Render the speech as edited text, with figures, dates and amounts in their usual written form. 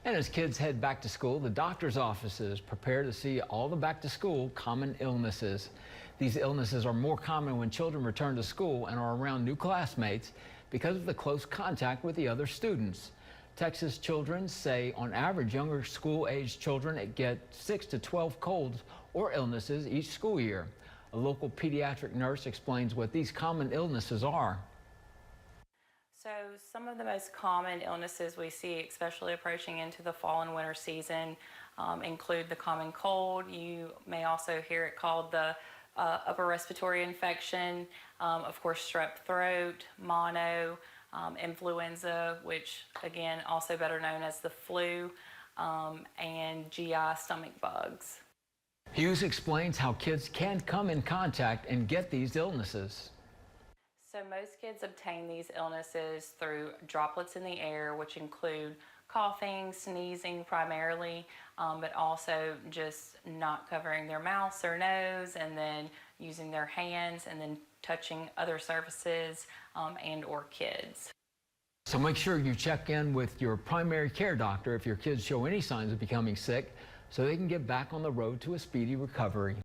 And as kids head back to school, the doctor's offices prepare to see all the back to school common illnesses. These illnesses are more common when children return to school and are around new classmates because of the close contact with the other students. Texas children say on average younger school-aged children get 6 to 12 colds or illnesses each school year. A local pediatric nurse explains what these common illnesses are. So some of the most common illnesses we see, especially approaching into the fall and winter season, include the common cold. You may also hear it called the upper respiratory infection, of course strep throat, mono, influenza, which again also better known as the flu, and GI stomach bugs. Hughes explains how kids can come in contact and get these illnesses. So most kids obtain these illnesses through droplets in the air, which include coughing, sneezing primarily, but also just not covering their mouth or nose, and then using their hands, and then touching other surfaces and or kids. So make sure you check in with your primary care doctor if your kids show any signs of becoming sick so they can get back on the road to a speedy recovery.